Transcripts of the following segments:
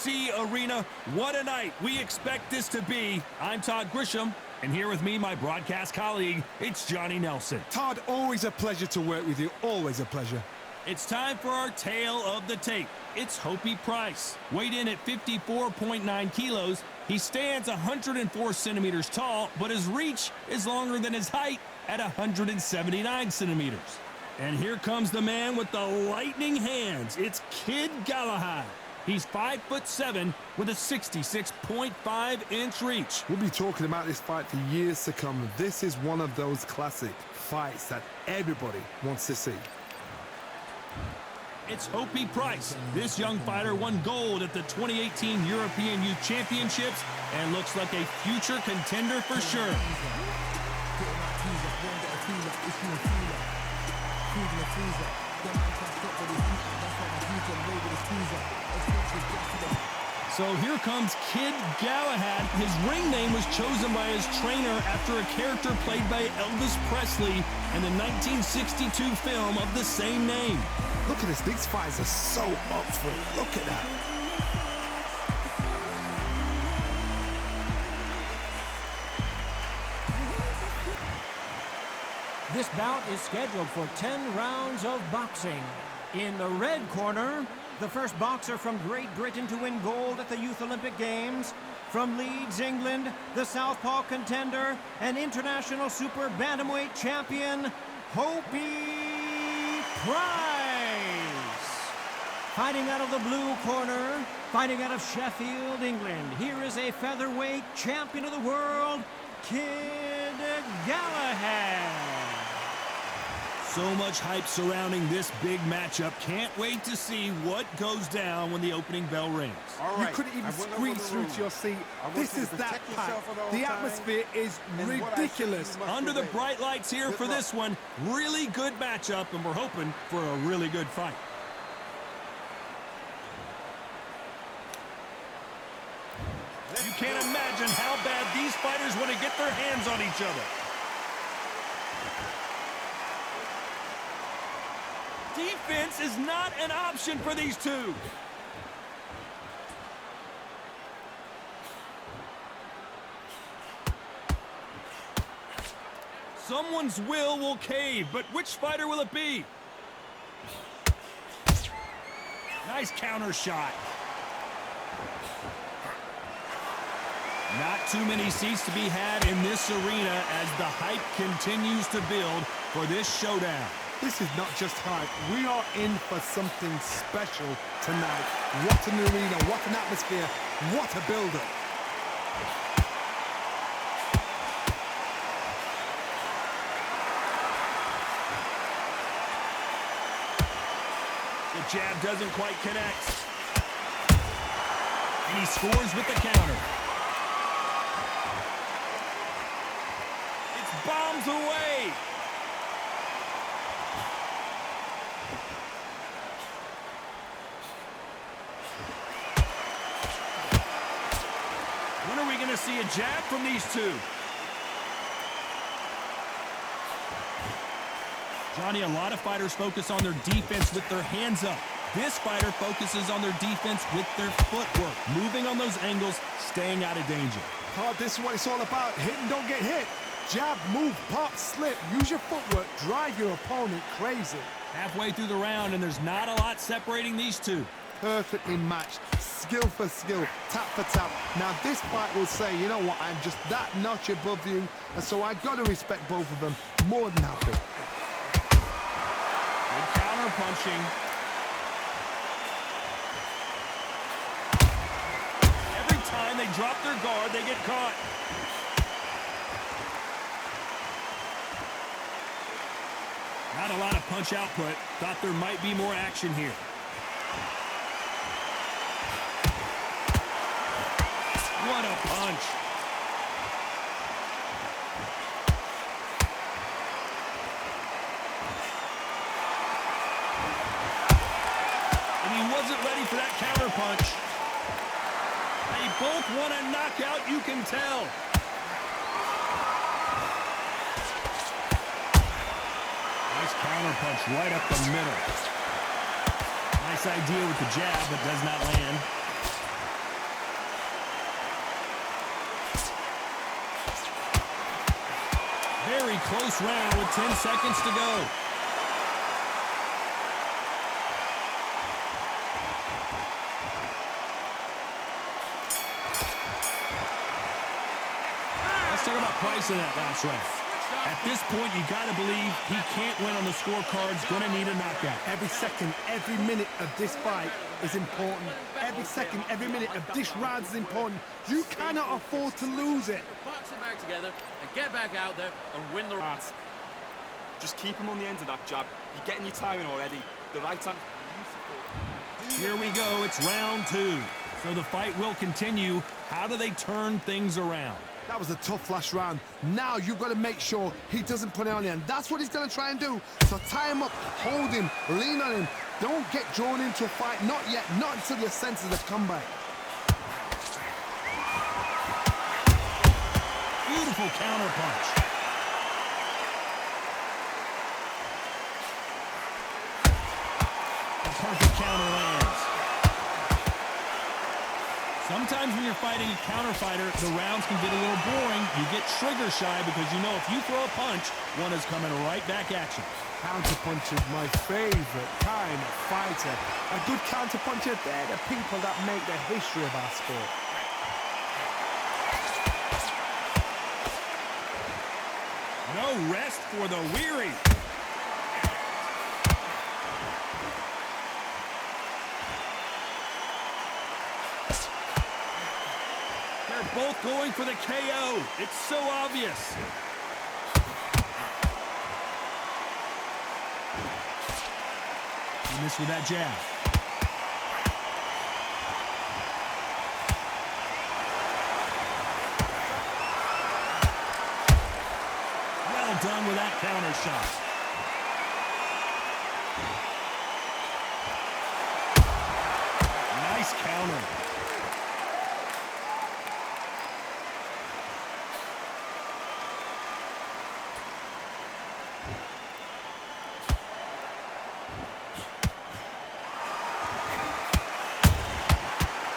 UFC arena. What a night we expect this to be. I'm Todd Grisham, and here with me, my broadcast colleague, it's Johnny Nelson. Todd, always a pleasure to work with you. Always a pleasure. It's time for our tale of the tape. It's Hopey Price. Weighed in at 54.9 kilos, he stands 104 centimeters tall, but his reach is longer than his height at 179 centimeters. And here comes the man with the lightning hands. It's Kid Galahad. He's 5'7" with a 66.5-inch reach. We'll be talking about this fight for years to come. This is one of those classic fights that everybody wants to see. It's Hopey Price. This young fighter won gold at the 2018 European Youth Championships and looks like a future contender for sure. So here comes Kid Galahad. His ring name was chosen by his trainer after a character played by Elvis Presley in the 1962 film of the same name. Look at this. These fights are so up for it. Look at that. This bout is scheduled for 10 rounds of boxing. In the red corner, the first boxer from Great Britain to win gold at the Youth Olympic Games. From Leeds, England, the southpaw contender and international super bantamweight champion, Hopey Price. Fighting out of the blue corner, fighting out of Sheffield, England, here is a featherweight champion of the world, Kid Galahad. So much hype surrounding this big matchup. Can't wait to see what goes down when the opening bell rings. All right. You couldn't even squeeze through to your seat. This is that packed. The atmosphere is ridiculous. Under the bright lights here for this one. Really good matchup, and we're hoping for a really good fight. You can't imagine how bad these fighters want to get their hands on each other. Defense is not an option for these two. Someone's will cave, but which fighter will it be? Nice counter shot. Not too many seats to be had in this arena as the hype continues to build for this showdown. This is not just hype. We are in for something special tonight. What an arena, what an atmosphere, what a build-up. The jab doesn't quite connect. And he scores with the counter. It's bombs away. When are we going to see a jab from these two? Johnny, a lot of fighters focus on their defense with their hands up. This fighter focuses on their defense with their footwork, moving on those angles, staying out of danger. Todd, this is what it's all about. Hit and don't get hit. Jab, move, pop, slip. Use your footwork. Drive your opponent crazy. Halfway through the round, and there's not a lot separating these two. Perfectly matched, skill for skill, tap for tap. Now this fight will say, you know what, I'm just that notch above you, and so I got to respect both of them more than happy. Good counter punching. Every time they drop their guard, they get caught. Not a lot of punch output. Thought there might be more action here. What a punch. And he wasn't ready for that counter punch. They both want a knockout, you can tell. Nice counter punch right up the middle. Nice idea with the jab, but does not land. close round with 10 seconds to go. Let's talk about Price in that last round. At this point, you got to believe he can't win on the scorecards. Going to need a knockout. Every second, every minute of this fight is important. Every second, every minute of this round is important. You cannot afford to lose it. Box them back together and get back out there and win the round. Just keep him on the end of that jab. You're getting your timing already. The right hand. Here we go. It's round 2. So the fight will continue. How do they turn things around? That was a tough last round. Now you've got to make sure he doesn't put it on you, and that's what he's going to try and do. So tie him up, hold him, lean on him. Don't get drawn into a fight. Not yet. Not until your senses have come back. Beautiful counter punch. A perfect counter lands. Sometimes when you're fighting a counter fighter, the rounds can get a little boring. You get trigger shy because you know if you throw a punch, one is coming right back at you. Counter punch is my favorite kind of fighter. A good counter puncher, they're the people that make the history of our sport. No rest for the weary. They're both going for the KO. It's so obvious. He missed with that jab. Well done with that counter shot. Nice counter.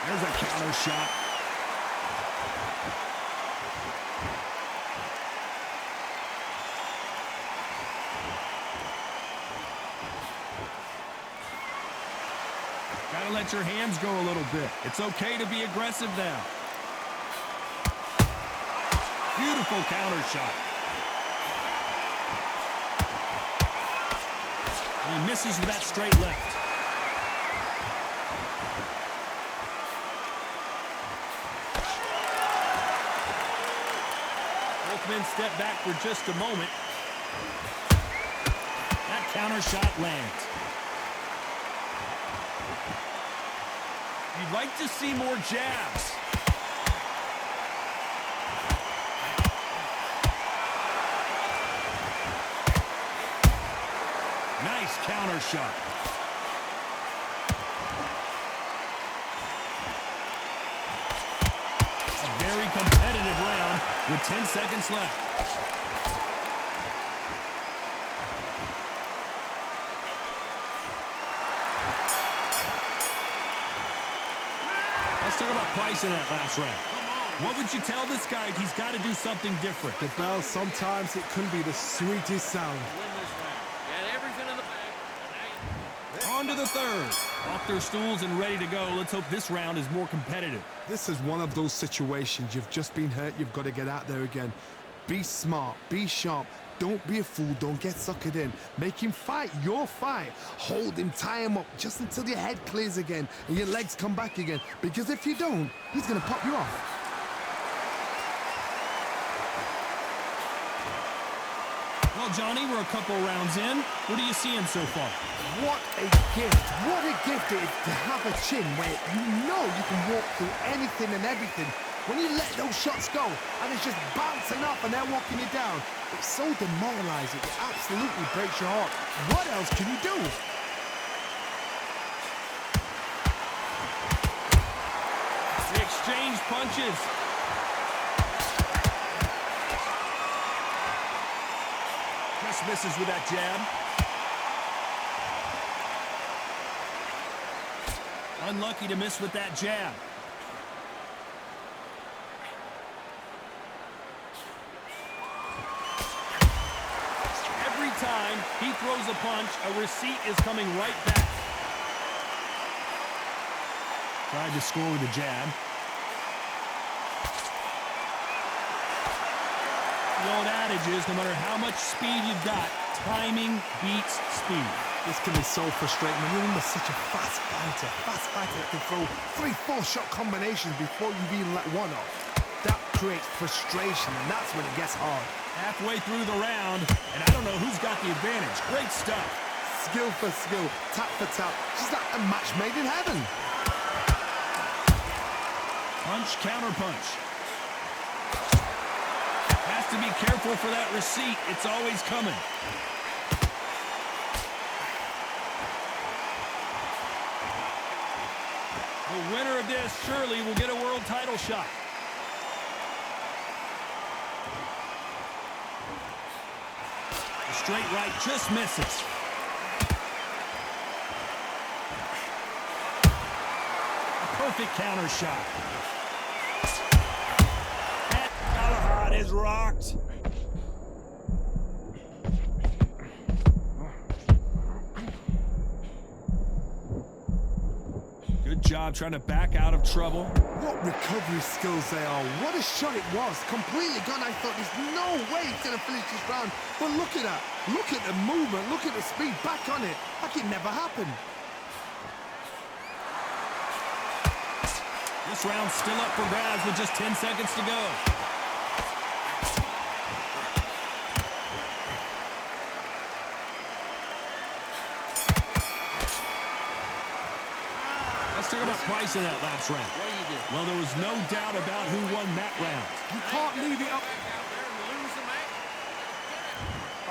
There's a counter shot. Gotta let your hands go a little bit. It's okay to be aggressive now. Beautiful counter shot. And he misses with that straight left. Both men step back for just a moment. That counter shot lands. You'd like to see more jabs. Nice counter shot. A very competitive round with 10 seconds left. Let's talk about Price in that last round. What would you tell this guy? He's got to do something different. The bell, sometimes it can be the sweetest sound. Win this round. Get everything in the bag. On to the third. Off their stools and ready to go. Let's hope this round is more competitive. This is one of those situations. You've just been hurt. You've got to get out there again. Be smart. Be sharp. Don't be a fool. Don't get suckered in. Make him fight your fight. Hold him, tie him up just until your head clears again and your legs come back again. Because if you don't, he's going to pop you off. Well, Johnny, we're a couple rounds in. What are you seeing so far? What a gift. What a gift it is to have a chin where you know you can walk through anything and everything. When you let those shots go and it's just bouncing off and they're walking you down, it's so demoralizing. It absolutely breaks your heart. What else can you do? The exchange punches. Just misses with that jab. Unlucky to miss with that jab. time he throws a punch, a receipt is coming right back. Tried to score with a jab. The old adage is, no matter how much speed you've got, timing beats speed. This can be so frustrating when you're under such a fast fighter that can throw 3-4 shot combinations before you've even let one off. That creates frustration, and that's when it gets hard. Halfway through the round, and I don't know who's got the advantage. Great stuff. Skill for skill, tap for tap, just like a match made in heaven. Punch, counter punch. Has to be careful for that receipt. It's always coming. The winner of this surely will get a world title shot. The straight right just misses. A perfect counter shot. And Galahad is rocked. Good job trying to back out of trouble. What recovery skills they are. What a shot it was. Completely gone. I thought there's no way he's going to finish this round. But look at that. Look at the movement. Look at the speed. Back on it. Like it never happened. This round's still up for grabs with just 10 seconds to go. Let's talk about price in that last round. Well, there was no doubt about who won that round. You can't leave it up.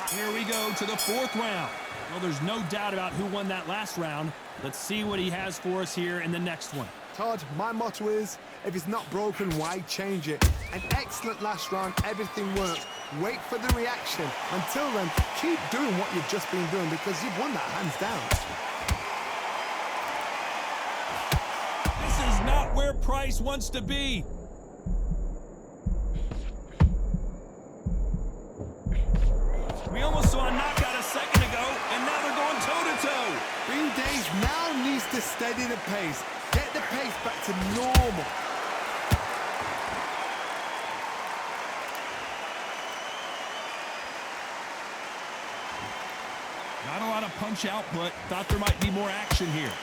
Here we go to the fourth round. Well, there's no doubt about who won that last round. Let's see what he has for us here in the next one. Todd, my motto is, if it's not broken, why change it? An excellent last round, everything worked. Wait for the reaction. Until then, keep doing what you've just been doing because you've won that hands down. This is not where Price wants to be. We almost saw a knockout a second ago, and now they're going toe-to-toe. Bean Days now needs to steady the pace. Get the pace back to normal. Not a lot of punch output. Thought there might be more action here.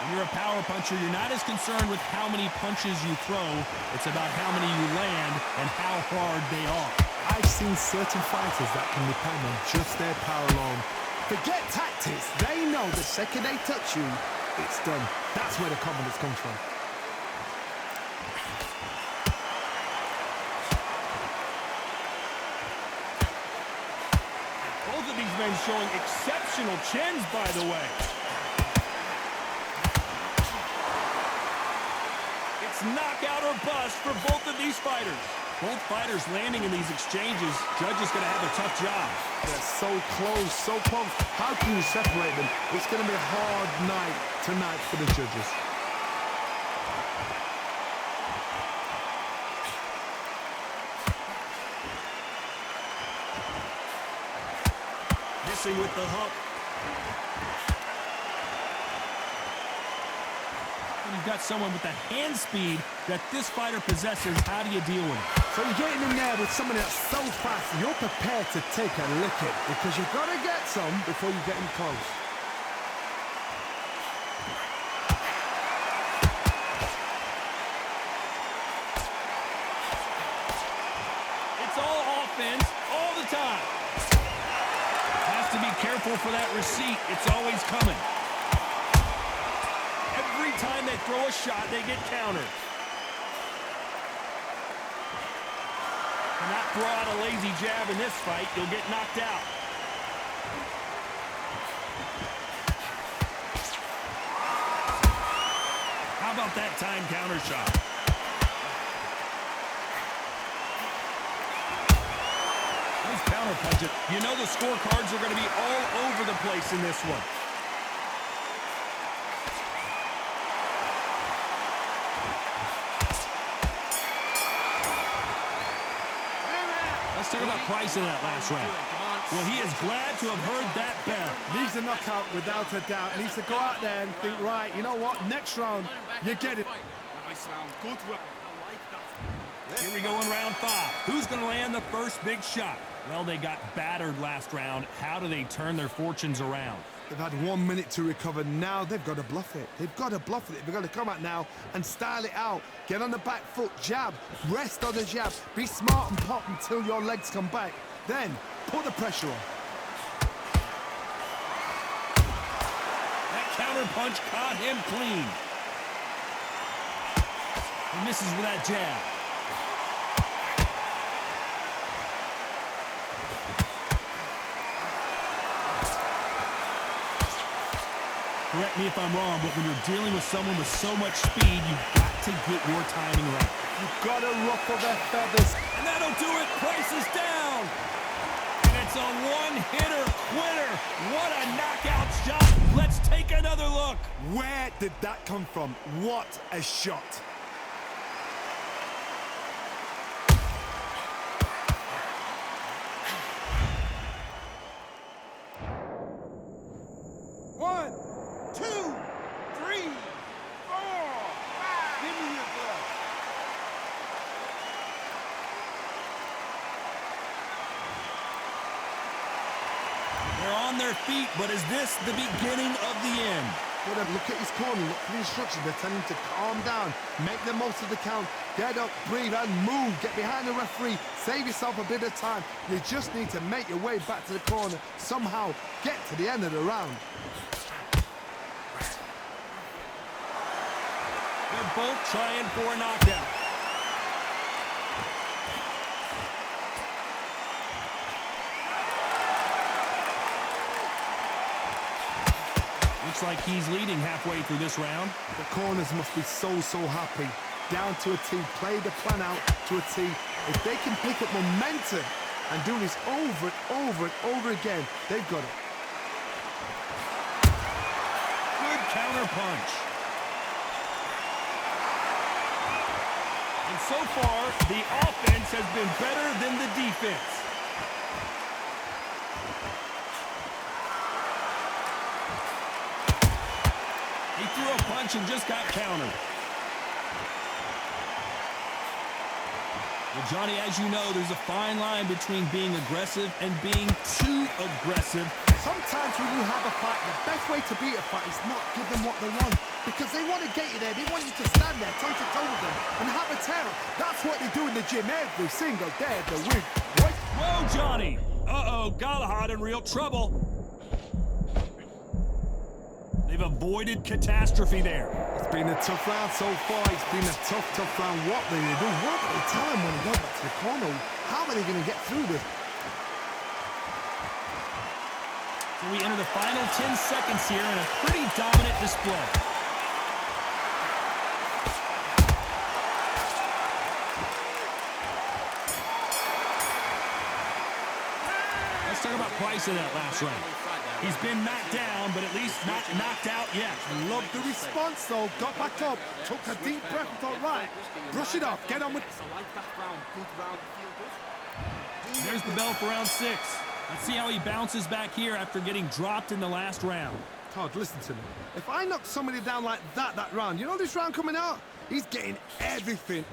When you're a power puncher, you're not as concerned with how many punches you throw. It's about how many you land and how hard they are. I've seen certain fighters that can depend on just their power alone. Forget tactics. They know the second they touch you, it's done. That's where the confidence comes from. Both of these men showing exceptional chins, by the way. It's knockout or bust for both of these fighters. Both fighters landing in these exchanges. Judge is going to have a tough job. They're so close, so close. How can you separate them? It's going to be a hard night tonight for the judges. Missing with the hook. When you've got someone with the hand speed that this fighter possesses, how do you deal with it? So you're getting in there with somebody that's so fast, you're prepared to take a licking because you've got to get some before you get in close. It's all offense all the time. Has to be careful for that receipt. It's always coming. Every time they throw a shot, they get countered. Cannot throw out a lazy jab in this fight. You'll get knocked out. How about that time counter shot? Nice counter punch it. You know the scorecards are going to be all over the place in this one. about price in that last round? Well, he is glad to have heard that bell. Needs a knockout without a doubt. Needs to go out there and think, right, you know what? Next round, you get it. Nice round. Good round. I like that. Here we go in round 5. Who's going to land the first big shot? Well, they got battered last round. How do they turn their fortunes around? They've had 1 minute to recover. Now they've got to bluff it. They've got to bluff it. They've got to come out now and style it out. Get on the back foot, jab, rest on the jab. Be smart and pop until your legs come back. Then put the pressure on. That counter punch caught him clean. He misses with that jab. Correct me if I'm wrong, but when you're dealing with someone with so much speed, you've got to get your timing right. You've got to ruffle their feathers. And that'll do it. Price is down. And it's a one-hitter quitter. What a knockout shot. Let's take another look. Where did that come from? What a shot. One, 2, 3, 4, 5. Give me your glove. They're on their feet, but is this the beginning of the end? Look at his corner, look for the instructions. They're telling him to calm down, make the most of the count, get up, breathe, and move. Get behind the referee, save yourself a bit of time. You just need to make your way back to the corner, somehow get to the end of the round. They're both trying for a knockout. Looks like he's leading halfway through this round. The corners must be so happy. Down to a T, play the plan out to a T. If they can pick up momentum and do this over and over and over again, they've got it. Good counter punch. And so far, the offense has been better than the defense. He threw a punch and just got countered. Well, Johnny, as you know, there's a fine line between being aggressive and being too aggressive. Sometimes when you have a fight, the best way to beat a fight is not give them what they want. Because they want to get you there. They want you to stand there, toe-to-toe with them, and have a tear. That's what they do in the gym every single day of the week. What? Whoa, Johnny! Uh-oh, Galahad in real trouble. They've avoided catastrophe there. It's been a tough round so far. It's been a tough round. What will they do? What will they tell him when he goes back to the corner? How are they going to get through this? So we enter the final 10 seconds here in a pretty dominant display. Let's talk about Price in that last round. He's been knocked down, but at least not knocked out yet. Love the response, though. Got back up, took a deep breath and thought, right, brush it off, get on with... I like that round. Good round. Feel good. There's the bell for round 6. Let's see how he bounces back here after getting dropped in the last round. Todd, listen to me. If I knock somebody down like that round, you know this round coming out? He's getting everything,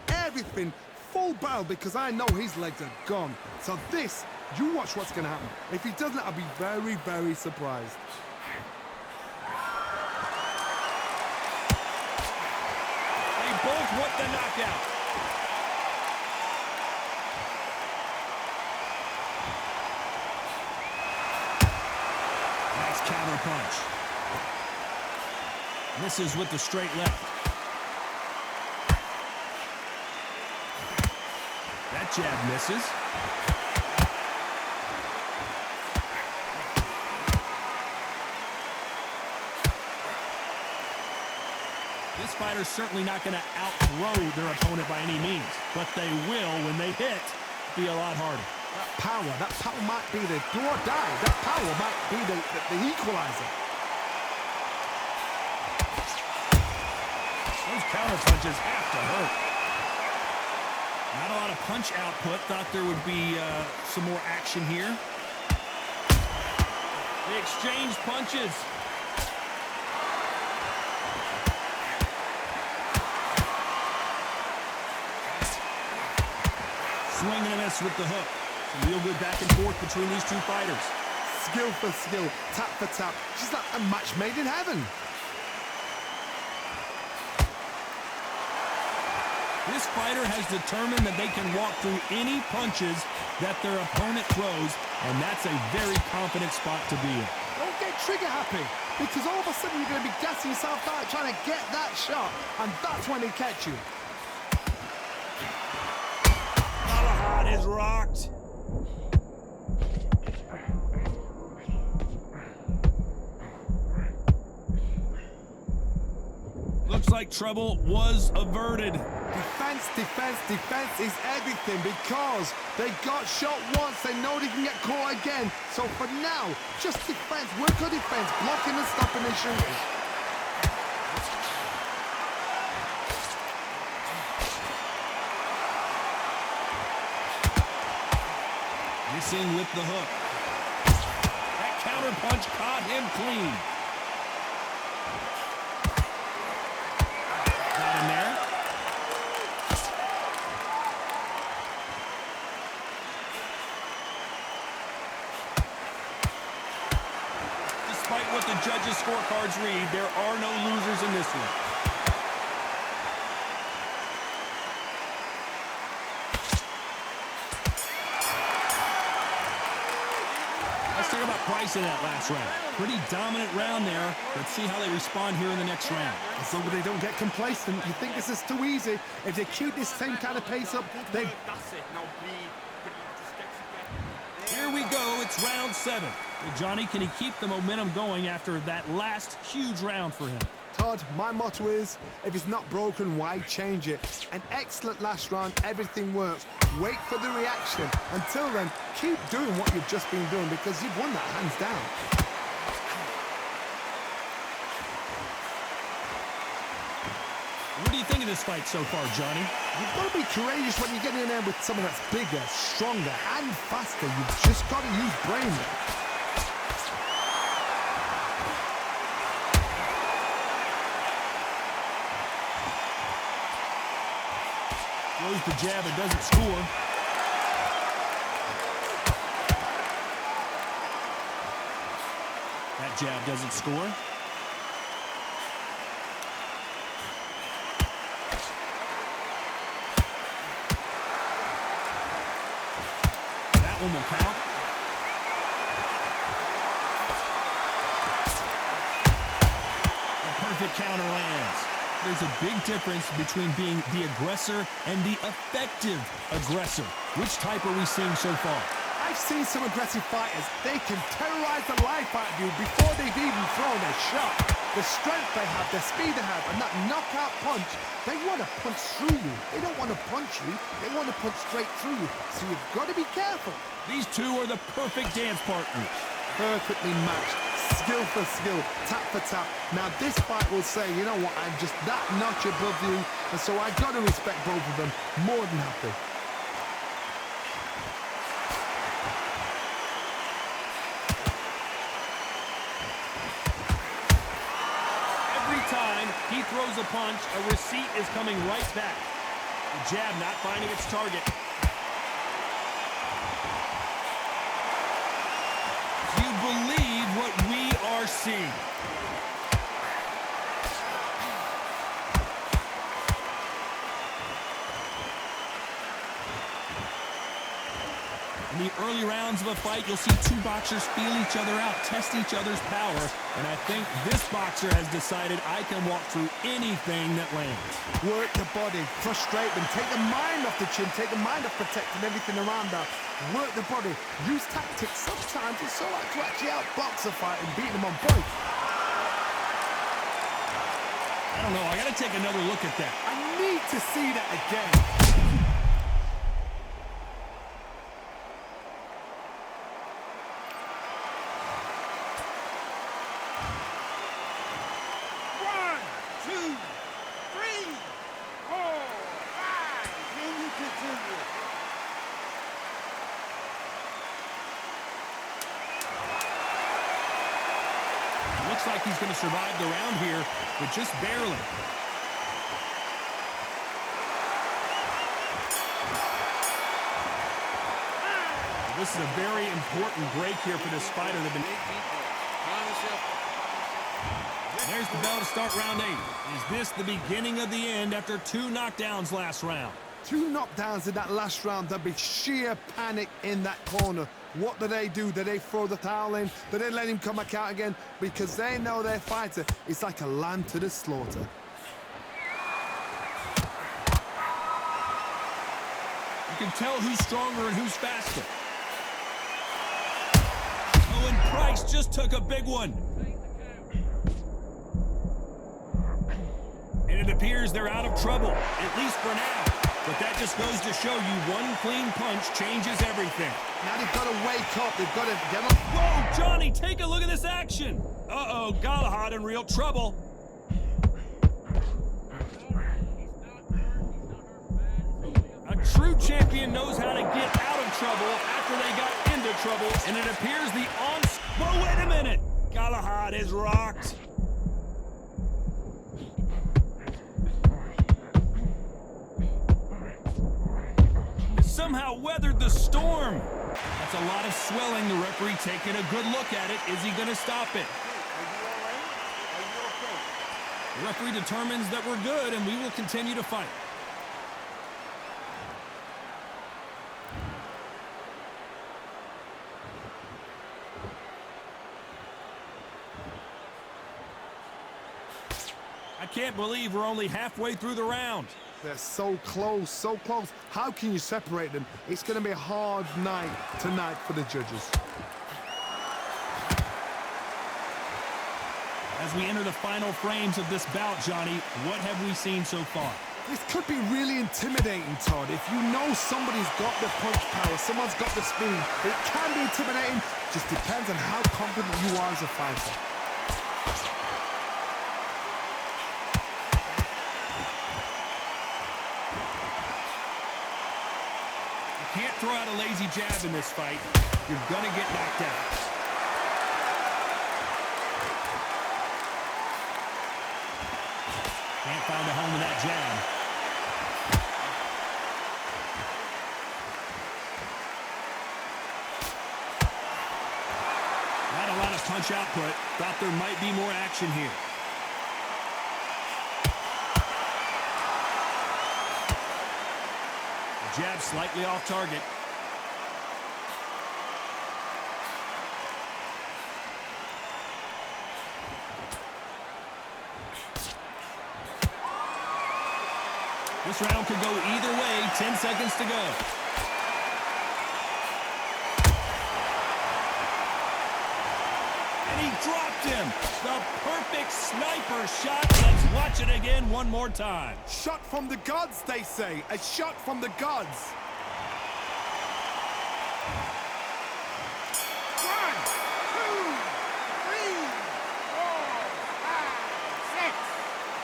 full barrel, because I know his legs are gone. So this, you watch what's going to happen. If he doesn't, I'll be very, very surprised. They both want the knockout. Nice counter punch. Misses with the straight left. That jab misses. This fighter's certainly not going to outthrow their opponent by any means, but they will, when they hit, be a lot harder. That power might be the do or die. That power might be the equalizer. Those counter punches have to hurt. Not a lot of punch output. Thought there would be some more action here. They exchange punches. Swing and a miss with the hook. Some real good back and forth between these two fighters. Skill for skill, tap for tap. She's like a match made in heaven. This fighter has determined that they can walk through any punches that their opponent throws, and that's a very confident spot to be in. Don't get trigger happy, because all of a sudden you're going to be gassing yourself out trying to get that shot, and that's when they catch you. Galahad is rocked. Looks like trouble was averted. Defense, defense, defense is everything, because they got shot once, they know they can get caught again. So for now, just defense, work on defense, blocking and stopping and shooting. Missing with the hook. That counter punch caught him clean. Got him there. Despite what the judges' scorecards read, there are no losers in this one. Let's talk about Price in that last round. Pretty dominant round there. Let's see how they respond here in the next round. As long as they don't get complacent, you think this is too easy. If they keep this same kind of pace up, they... That's it. Now bleed. Just get together. Here we go. It's round 7. Well, Johnny, can he keep the momentum going after that last huge round for him? Todd, my motto is, if it's not broken, why change it? An excellent last round, everything works. Wait for the reaction. Until then, keep doing what you've just been doing, because you've won that hands down. What do you think of this fight so far, Johnny? You've got to be courageous when you get in there with someone that's bigger, stronger, and faster. You've just got to use brain there. Throws the jab, it doesn't score. That jab doesn't score. That one will count. A perfect counter lands. There's a big difference between being the aggressor and the effective aggressor. Which type are we seeing so far? I've seen some aggressive fighters. They can terrorize the life out of you before they've even thrown a shot. The strength they have, the speed they have, and that knockout punch, they want to punch through you. They don't want to punch you. They want to punch straight through you. So you've got to be careful. These two are the perfect dance partners. Perfectly matched. Skill for skill, tap for tap. Now this fight will say, you know what, I'm just that notch above you, and so I got to respect both of them. More than happy. Every time he throws a punch, a receipt is coming right back. The jab not finding its target. Do you believe what we are seeing? In the early rounds of a fight, you'll see two boxers feel each other out, test each other's power, and I think this boxer has decided I can walk through anything that lands. Work the body, frustrate them, take the mind off the chin, take the mind off protecting everything around that. Work the body, use tactics. Sometimes it's so hard to actually outbox a fight and beat them on point. I don't know, I gotta take another look at that. I need to see that again. One, two, three, four, five. Can you continue? he's going to survive the round here, but just barely. This is a very important break here for this fighter. They've been... There's the bell to start round 8. Is this the beginning of the end after 2 knockdowns last round? 2 knockdowns in that last round. There'll be sheer panic in that corner. What do? Do they throw the towel in? Do they let him come back out again? Because they know their fighter is like a lamb to the slaughter. You can tell who's stronger and who's faster. Oh, and Price just took a big one. And it appears they're out of trouble, at least for now. But that just goes to show you one clean punch changes everything. Now they've got to wake up. They've got to get up. Whoa, Johnny, take a look at this action. Uh-oh, Galahad in real trouble. A true champion knows how to get out of trouble after they got into trouble, and it appears the Whoa, wait a minute! Galahad is rocked. Somehow weathered the storm. That's a lot of swelling. The referee taking a good look at it. Is he going to stop it? The referee determines that we're good, and we will continue to fight. I can't believe we're only halfway through the round. They're so close, so close. How can you separate them? It's going to be a hard night tonight for the judges. As we enter the final frames of this bout, Johnny, what have we seen so far? This could be really intimidating, Todd. If you know somebody's got the punch power, someone's got the speed, it can be intimidating. Just depends on how confident you are as a fighter. Can't throw out a lazy jab in this fight. You're gonna get knocked out. Can't find a home in that jab. Not a lot of punch output. Thought there might be more action here. Jab slightly off target. This round could go either way. 10 seconds to go. And he dropped him. The perfect sniper shot. Let's watch it again one more time. Shot from the gods, they say. A shot from the gods. 1, 2, 3, 4, 5, 6,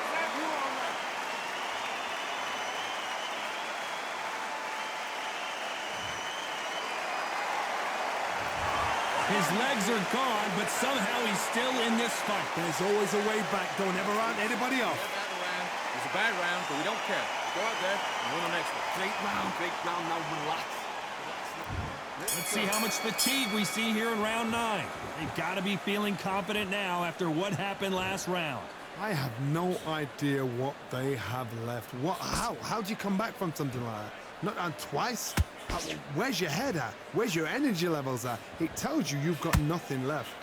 7, 8. His legs are gone, but somehow he's still in this fight. There's always a way back. Don't ever round anybody off. It's a bad round, but we don't care. Go out there and win the next one. Great round, now relax. Let's see how much fatigue we see here in round 9. They've got to be feeling confident now after what happened last round. I have no idea what they have left. How do you come back from something like that? Not on twice? Where's your head at? Where's your energy levels at? It tells you you've got nothing left.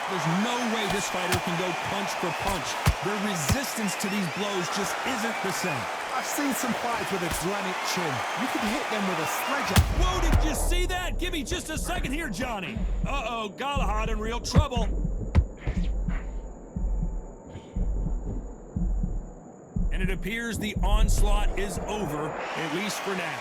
There's no way this fighter can go punch for punch. Their resistance to these blows just isn't the same. I've seen some fighters with a granite chin. You can hit them with a sledgehammer. Whoa, did you see that? Give me just a second here, Johnny. Uh-oh, Galahad in real trouble. And it appears the onslaught is over, at least for now.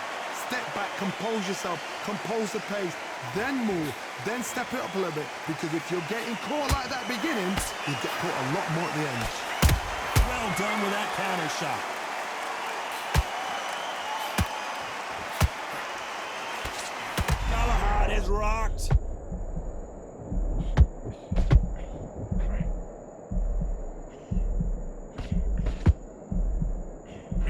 Step back, compose yourself, compose the pace, then move, then step it up a little bit. Because if you're getting caught like that beginning, you get caught a lot more at the end. Well done with that counter shot. Galahad is rocked.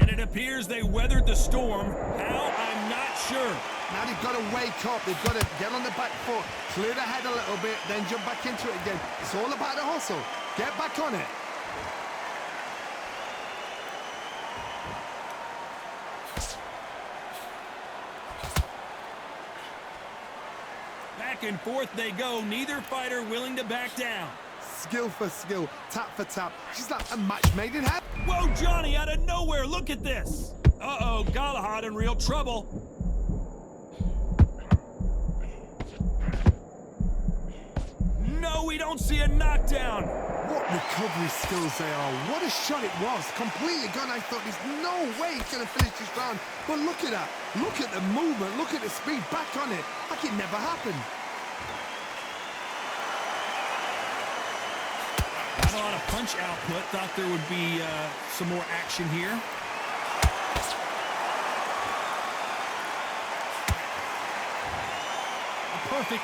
And it appears they weathered the storm. How? I'm not sure. Now they've got to wake up. They've got to get on the back foot, clear the head a little bit, then jump back into it again. It's all about the hustle. Get back on it. Back and forth they go, neither fighter willing to back down. Skill for skill, tap for tap. She's like a match made in heaven. Whoa, Johnny, out of nowhere, look at this. Uh-oh, Galahad in real trouble. No, we don't see a knockdown. What recovery skills they are. What a shot it was. Completely gone. I thought there's no way he's going to finish this round. But look at that. Look at the movement. Look at the speed. Back on it. Like it never happened. Not a lot of punch output. Thought there would be some more action here. Perfect.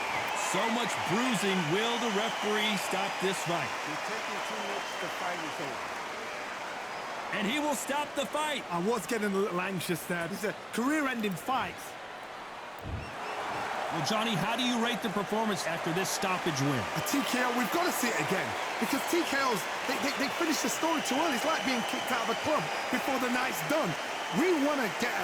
So much bruising. Will the referee stop this fight? You're taking too much. The fight is over. And he will stop the fight. I was getting a little anxious there. This is a career-ending fight. Well, Johnny, how do you rate the performance after this stoppage win? A TKO, we've got to see it again. Because TKOs, they finish the story too early. It's like being kicked out of a club before the night's done. We want to get